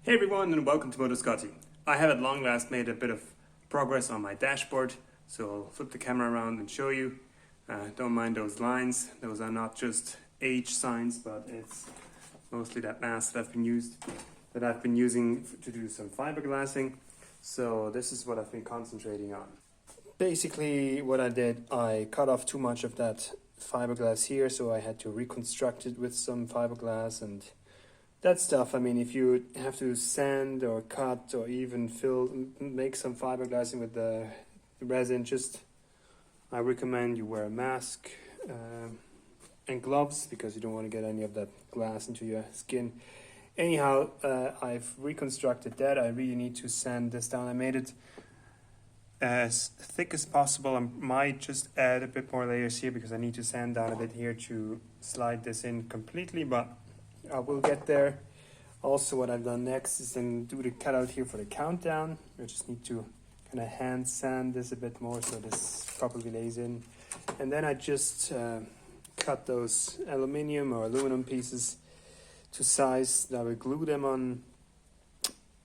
Hey everyone, and welcome to Scotty. I have at long last made a bit of progress on my dashboard, so I'll flip the camera around and show you. Don't mind those lines, those are not just age signs, but it's mostly that mask that I've been using to do some fiberglassing. So this is what I've been concentrating on. Basically what I did, I cut off too much of that fiberglass here, so I had to reconstruct it with some fiberglass and that stuff. I mean, if you have to sand or cut or even make some fiberglassing with the resin, I recommend you wear a mask and gloves because you don't want to get any of that glass into your skin. Anyhow, I've reconstructed that. I really need to sand this down. I made it as thick as possible. I might just add a bit more layers here because I need to sand down a bit here to slide this in completely, but I will get there. Also, what I've done next is then do the cutout here for the countdown. I just need to kind of hand sand this a bit more so this properly lays in. And then I just cut those aluminium or aluminum pieces to size that I will glue them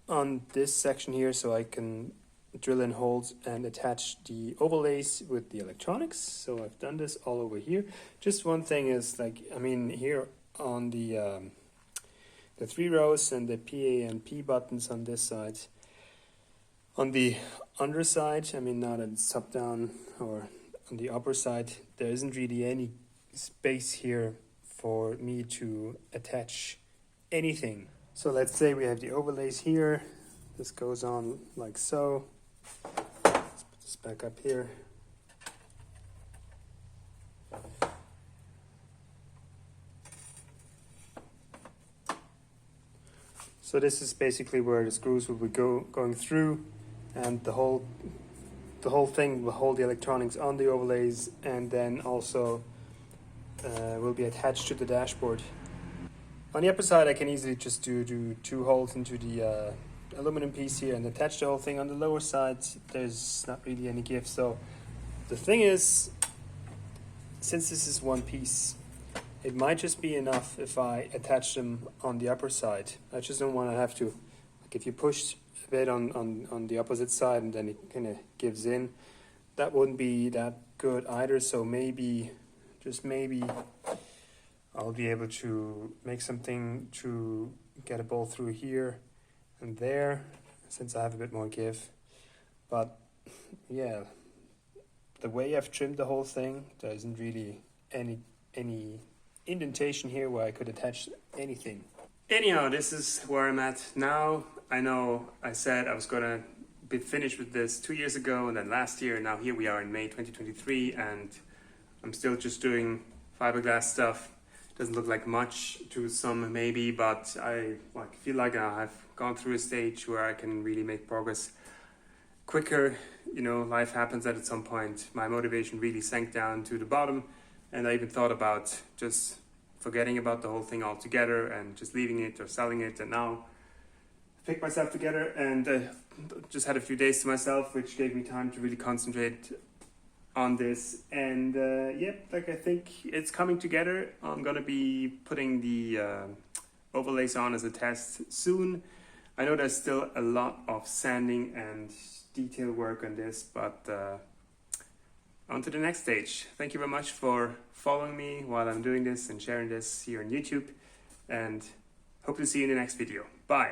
on this section here so I can drill in holes and attach the overlays with the electronics. So I've done this all over here. Just one thing is, like, I mean, here on the 3 rows and the PA and P buttons on this side. On the underside, I mean, now that it's up down, or on the upper side, there isn't really any space here for me to attach anything. So let's say we have the overlays here. This goes on like so. Let's put this back up here. So this is basically where the screws will be going through, and the whole thing will hold the electronics on the overlays, and then also will be attached to the dashboard. On the upper side, I can easily just do 2 holes into the aluminum piece here and attach the whole thing. On the lower side, there's not really any give. So the thing is, since this is one piece, it might just be enough if I attach them on the upper side. I just don't want to have to, like, if you push a bit on the opposite side and then it kind of gives in, that wouldn't be that good either. So maybe, just maybe, I'll be able to make something to get a bolt through here and there, since I have a bit more give. But yeah, the way I've trimmed the whole thing, there isn't really any indentation here where I could attach anything. Anyhow, this is where I'm at now. I know I said I was gonna be finished with this 2 years ago and then last year, and now here we are in May 2023 and I'm still just doing fiberglass stuff. Doesn't look like much to some maybe, but I feel like I've gone through a stage where I can really make progress quicker. You know, life happens that at some point my motivation really sank down to the bottom, and I even thought about just forgetting about the whole thing altogether and just leaving it or selling it. And now I picked myself together and just had a few days to myself, which gave me time to really concentrate on this. And yep, like, I think it's coming together. I'm gonna be putting the overlays on as a test soon. I know there's still a lot of sanding and detail work on this, but on to the next stage. Thank you very much for following me while I'm doing this and sharing this here on YouTube, and hope to see you in the next video. Bye.